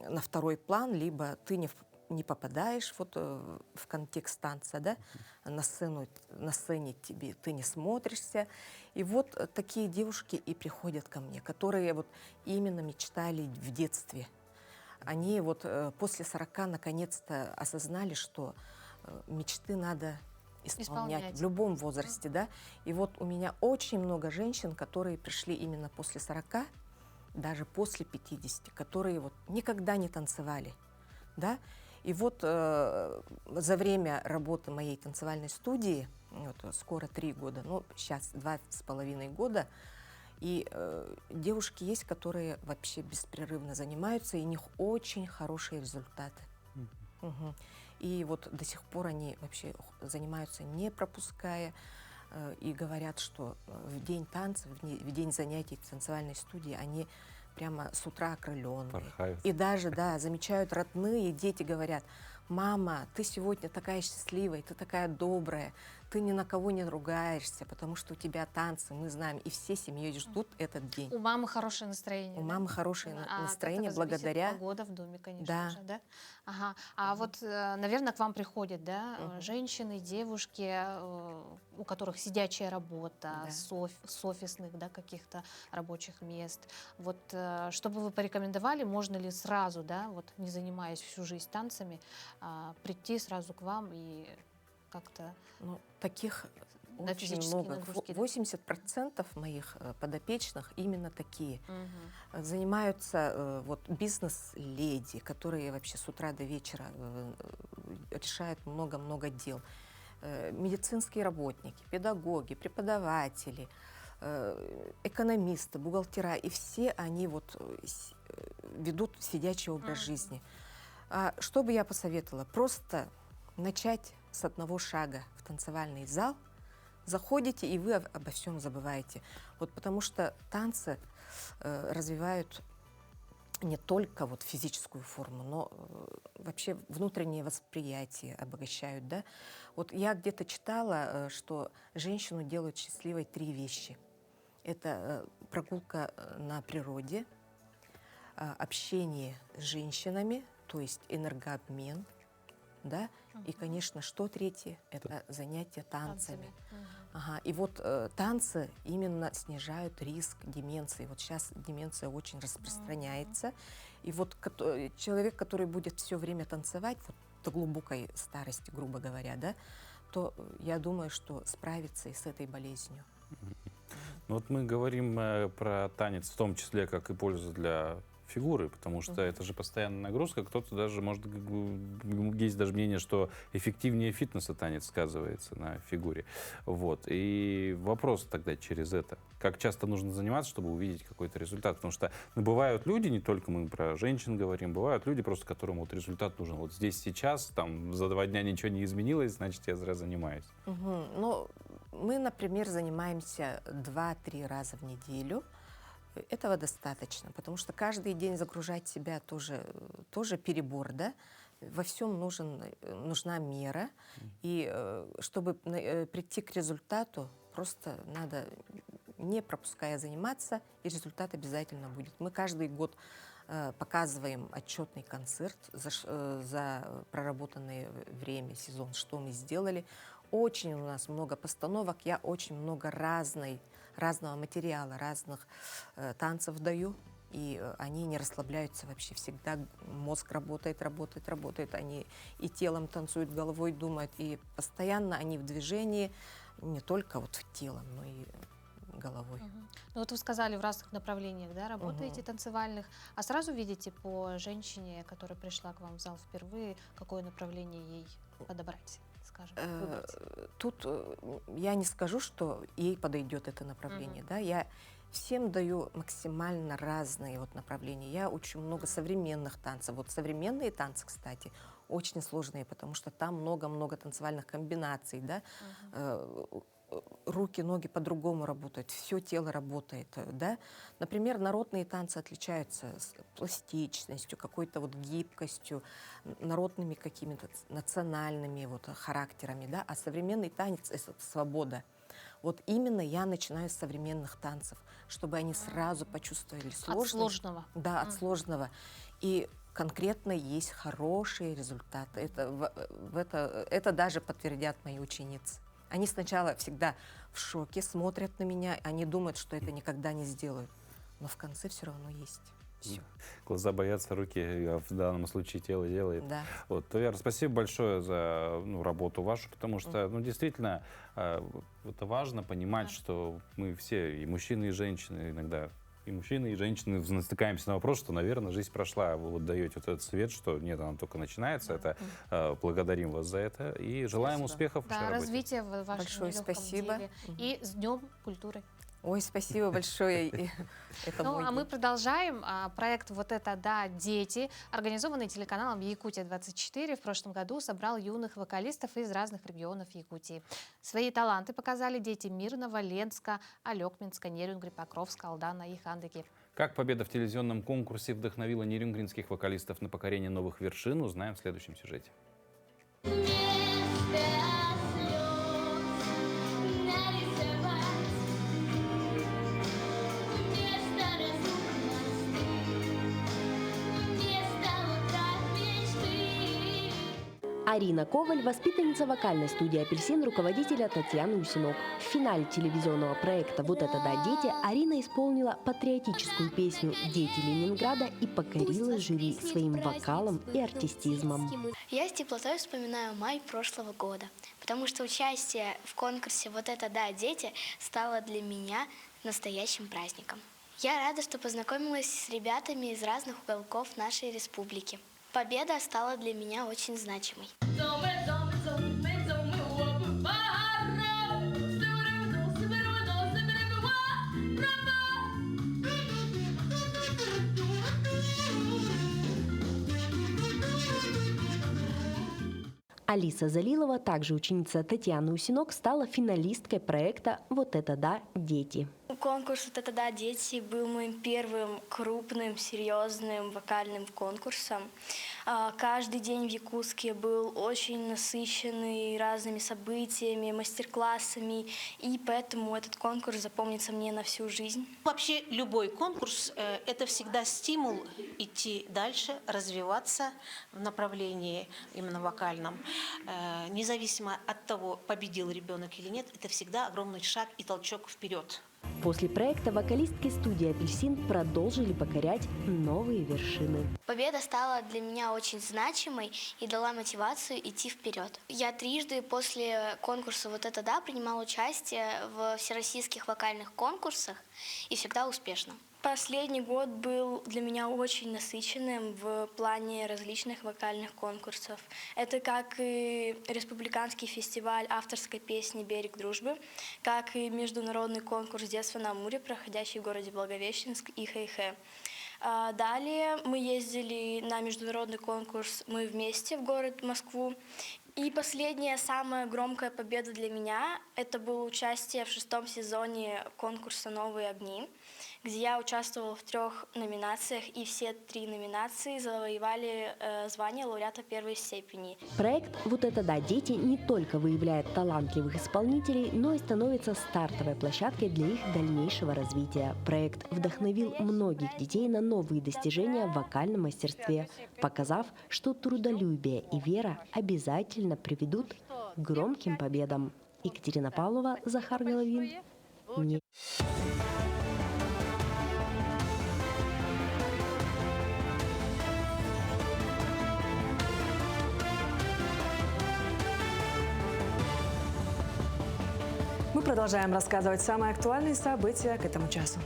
на второй план, либо ты не попадаешь вот в контекст танца, да, на сцене тебе ты не смотришься. И вот такие девушки и приходят ко мне, которые вот именно мечтали в детстве. Они вот после 40 наконец-то осознали, что мечты надо исполнять в любом возрасте, да. И вот у меня очень много женщин, которые пришли именно после 40, даже после 50, которые вот никогда не танцевали, да. И вот за время работы моей танцевальной студии, вот, скоро 3 года, ну, сейчас 2,5 года, и девушки есть, которые вообще беспрерывно занимаются, и у них очень хорошие результаты. И вот до сих пор они вообще занимаются, не пропуская, и говорят, что в день танцев, в день занятий в танцевальной студии они прямо с утра окрыленные. Порхают. И даже, да, замечают родные, дети говорят: мама, ты сегодня такая счастливая, ты такая добрая, ты ни на кого не ругаешься, потому что у тебя танцы, мы знаем, и все семьей ждут этот день. У мамы хорошее настроение. У мамы хорошее настроение благодаря... Погода в доме, конечно да. же, да? Ага. А вот, наверное, к вам приходят, да, женщины, девушки, у которых сидячая работа, Да. с офисных, да, каких-то рабочих мест. Вот, что бы вы порекомендовали, можно ли сразу, да, вот не занимаясь всю жизнь танцами, прийти сразу к вам и как-то... Ну, таких на очень физические много. нагрузки, да? 80% моих подопечных именно такие. Занимаются вот бизнес-леди, которые вообще с утра до вечера решают много-много дел. Медицинские работники, педагоги, преподаватели, экономисты, бухгалтера. И все они вот ведут сидячий образ жизни. А что бы я посоветовала? Просто начать с одного шага в танцевальный зал, заходите, и вы обо всем забываете. Вот потому что танцы развивают не только вот физическую форму, но вообще внутреннее восприятие обогащают, да. Вот я где-то читала, что женщину делают счастливой 3 вещи. Это прогулка на природе, общение с женщинами, то есть энергообмен, да, и, конечно, что третье? Это занятие танцами. Ага. И вот танцы именно снижают риск деменции. Вот сейчас деменция очень распространяется. И вот человек, который будет все время танцевать, вот до глубокой старости, грубо говоря, да, то я думаю, что справится и с этой болезнью. Ну, вот мы говорим про танец в том числе как и пользу для фигуры, потому что это же постоянная нагрузка. Кто-то даже может, есть даже мнение, что эффективнее фитнеса танец сказывается на фигуре. Вот. И вопрос тогда через это. Как часто нужно заниматься, чтобы увидеть какой-то результат? Потому что бывают люди, не только мы про женщин говорим, бывают люди, просто которым вот результат нужен вот здесь, сейчас, там за 2 дня ничего не изменилось, значит, я зря занимаюсь. Ну, мы, например, занимаемся 2-3 раза в неделю. Этого достаточно, потому что каждый день загружать себя тоже перебор, да? Во всем нужна мера, и чтобы прийти к результату, просто надо, не пропуская заниматься, и результат обязательно будет. Мы каждый год показываем отчетный концерт за проработанное время, сезон, что мы сделали. Очень у нас много постановок, я очень много разного материала, разных танцев даю, и они не расслабляются вообще всегда. Мозг работает, они и телом танцуют, головой думают, и постоянно они в движении, не только вот телом, но и головой. Ну вот вы сказали, в разных направлениях, да, работаете танцевальных, а сразу видите по женщине, которая пришла к вам в зал впервые, какое направление ей подобрать? Тут я не скажу, что ей подойдет это направление. Да? Я всем даю максимально разные вот направления. Я учу много современных танцев. Вот современные танцы, кстати, очень сложные, потому что там много-много танцевальных комбинаций. Да? Руки, ноги по-другому работают, все тело работает. Да? Например, народные танцы отличаются пластичностью, какой-то вот гибкостью, народными какими-то национальными вот характерами. Да? А современный танец — это свобода. Вот именно я начинаю с современных танцев, чтобы они сразу почувствовали сложность. От сложного. Да, от сложного. И конкретно есть хорошие результаты. Это даже подтвердят мои ученицы. Они сначала всегда в шоке, смотрят на меня, они думают, что это никогда не сделают. Но в конце все равно есть. Все. Глаза боятся, руки, а в данном случае тело делает. Да. Вот, Вера, спасибо большое за работу вашу, потому что действительно это важно понимать, что мы все, и мужчины, и женщины, иногда и мужчины, и женщины натыкаемся на вопрос, что, наверное, жизнь прошла. Вы вот даете вот этот совет, что нет, она только начинается. Это благодарим вас за это и желаем успехов в вашей работе. Развития в вашем большое спасибо. Деле. И с Днем культуры. Ой, спасибо большое. А мы продолжаем. Проект «Вот это да, дети», организованный телеканалом «Якутия-24», в прошлом году собрал юных вокалистов из разных регионов Якутии. Свои таланты показали дети Мирного, Ленска, Алекминска, Нерюнгри, Покровска, Алдана и Хандыки. Как победа в телевизионном конкурсе вдохновила нерюнгринских вокалистов на покорение новых вершин, узнаем в следующем сюжете. Арина Коваль – воспитанница вокальной студии «Апельсин» руководителя Татьяны Усинок. В финале телевизионного проекта «Вот это да, дети» Арина исполнила патриотическую песню «Дети Ленинграда» и покорила жюри своим вокалом и артистизмом. Я с теплотой вспоминаю май прошлого года, потому что участие в конкурсе «Вот это да, дети» стало для меня настоящим праздником. Я рада, что познакомилась с ребятами из разных уголков нашей республики. Победа стала для меня очень значимой. Алиса Залилова, также ученица Татьяны Усинок, стала финалисткой проекта «Вот это да, дети». конкурс «Вот это да, дети» был моим первым крупным, серьезным вокальным конкурсом. Каждый день в Якутске был очень насыщенный разными событиями, мастер-классами, и поэтому этот конкурс запомнится мне на всю жизнь. Вообще любой конкурс – это всегда стимул идти дальше, развиваться в направлении именно вокальном. Независимо от того, победил ребенок или нет, это всегда огромный шаг и толчок вперед. После проекта вокалистки студии «Апельсин» продолжили покорять новые вершины. Победа стала для меня очень значимой и дала мотивацию идти вперед. Я трижды после конкурса «Вот это да» принимала участие в всероссийских вокальных конкурсах и всегда успешно. Последний год был для меня очень насыщенным в плане различных вокальных конкурсов. Это как и республиканский фестиваль авторской песни «Берег дружбы», как и международный конкурс «Детство на Амуре», проходящий в городе Благовещенск и Хэйхэ. Далее мы ездили на международный конкурс «Мы вместе» в город Москву. И последняя, самая громкая победа для меня – это было участие в 6-м сезоне конкурса «Новые огни», где я участвовала в 3 номинациях, и все 3 номинации завоевали звание лауреата 1-й степени. Проект «Вот это да, дети» не только выявляет талантливых исполнителей, но и становится стартовой площадкой для их дальнейшего развития. Проект вдохновил многих детей на новые достижения в вокальном мастерстве, показав, что трудолюбие и вера обязательно приведут к громким победам. Екатерина Павлова, Захар Головин. Мы продолжаем рассказывать самые актуальные события к этому часу.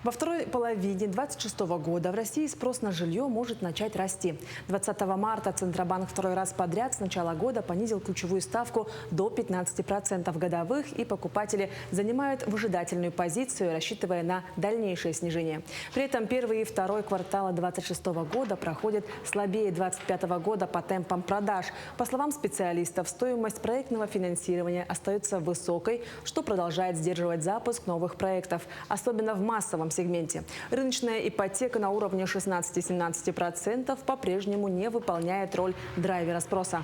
Во второй половине 2026 года в России спрос на жилье может начать расти. 20 марта Центробанк второй раз подряд с начала года понизил ключевую ставку до 15% годовых, и покупатели занимают выжидательную позицию, рассчитывая на дальнейшее снижение. При этом первый и второй кварталы 2026 года проходят слабее 2025 года по темпам продаж. По словам специалистов, стоимость проектного финансирования остается высокой, что продолжает сдерживать запуск новых проектов, особенно в массовом сегменте. Рыночная ипотека на уровне 16-17% по-прежнему не выполняет роль драйвера спроса.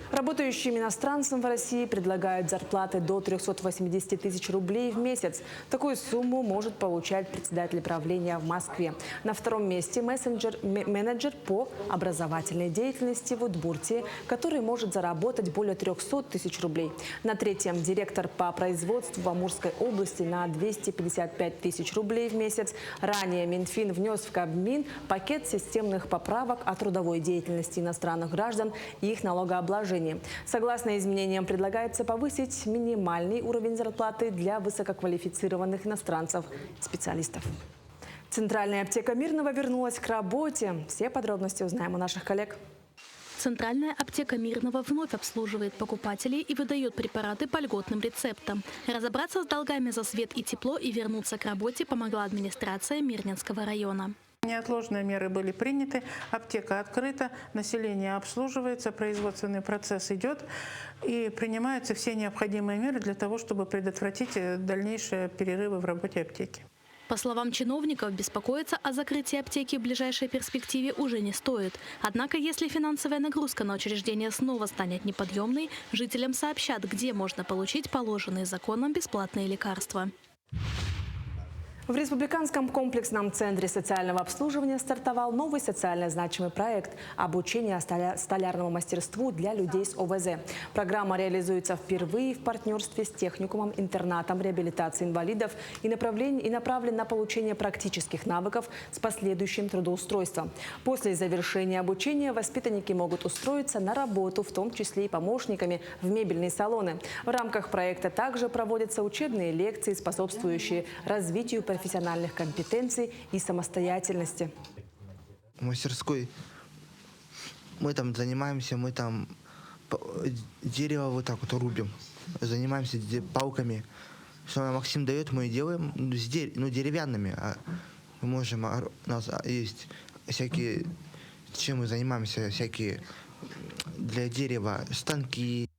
Работающим иностранцам в России предлагают зарплаты до 380 тысяч рублей в месяц. Такую сумму может получать председатель правления в Москве. На втором месте менеджер по образовательной деятельности в Удмуртии, который может заработать более 300 тысяч рублей. На третьем директор по производству в Амурской области на 255 тысяч рублей в месяц. Ранее Минфин внес в Кабмин пакет системных поправок о трудовой деятельности иностранных граждан и их налогообложении. Согласно изменениям, предлагается повысить минимальный уровень зарплаты для высококвалифицированных иностранцев-специалистов. Центральная аптека Мирного вернулась к работе. Все подробности узнаем у наших коллег. Центральная аптека Мирного вновь обслуживает покупателей и выдает препараты по льготным рецептам. Разобраться с долгами за свет и тепло и вернуться к работе помогла администрация Мирнинского района. Неотложные меры были приняты, аптека открыта, население обслуживается, производственный процесс идет и принимаются все необходимые меры для того, чтобы предотвратить дальнейшие перерывы в работе аптеки. По словам чиновников, беспокоиться о закрытии аптеки в ближайшей перспективе уже не стоит. Однако, если финансовая нагрузка на учреждение снова станет неподъемной, жителям сообщат, где можно получить положенные законом бесплатные лекарства. В Республиканском комплексном центре социального обслуживания стартовал новый социально значимый проект «Обучение столярному мастерству для людей с ОВЗ». Программа реализуется впервые в партнерстве с техникумом-интернатом реабилитации инвалидов и направлен на получение практических навыков с последующим трудоустройством. После завершения обучения воспитанники могут устроиться на работу, в том числе и помощниками в мебельные салоны. В рамках проекта также проводятся учебные лекции, способствующие развитию профессиональных компетенций и самостоятельности. В мастерской мы там занимаемся, мы там дерево вот так вот рубим, занимаемся палками. Что Максим дает, мы делаем деревянными. Мы можем, у нас есть всякие, чем мы занимаемся, всякие для дерева станки.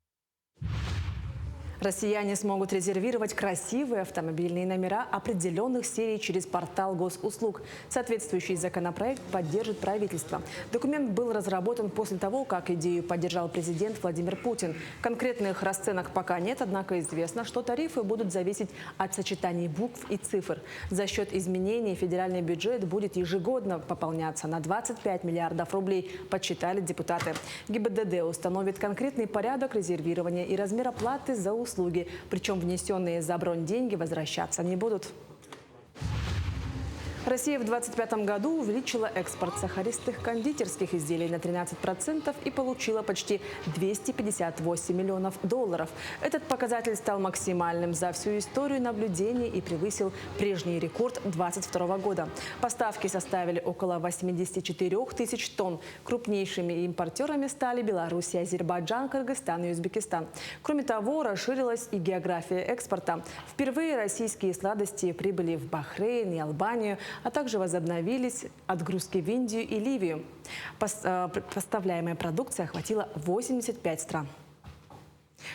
Россияне смогут резервировать красивые автомобильные номера определенных серий через портал госуслуг. Соответствующий законопроект поддержит правительство. Документ был разработан после того, как идею поддержал президент Владимир Путин. Конкретных расценок пока нет, однако известно, что тарифы будут зависеть от сочетаний букв и цифр. За счет изменений федеральный бюджет будет ежегодно пополняться на 25 миллиардов рублей, подсчитали депутаты. ГИБДД установит конкретный порядок резервирования и размер оплаты за услуги. Причем внесенные за бронь деньги возвращаться не будут. Россия в 2025 году увеличила экспорт сахаристых кондитерских изделий на 13% и получила почти 258 миллионов долларов. Этот показатель стал максимальным за всю историю наблюдений и превысил прежний рекорд 2022 года. Поставки составили около 84 тысяч тонн. Крупнейшими импортерами стали Беларусь, Азербайджан, Кыргызстан и Узбекистан. Кроме того, расширилась и география экспорта. Впервые российские сладости прибыли в Бахрейн и Албанию, а также возобновились отгрузки в Индию и Ливию. Поставляемая продукция охватила 85 стран.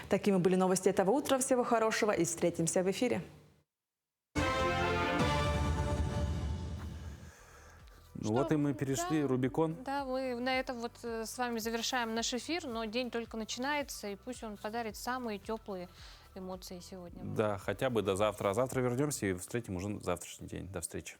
Такими были новости этого утра. Всего хорошего и встретимся в эфире. Ну вот и мы перешли Рубикон. Да, мы на этом вот с вами завершаем наш эфир, но день только начинается, и пусть он подарит самые теплые эмоции сегодня. Да, хотя бы до завтра. А завтра вернемся и встретим уже завтрашний день. До встречи.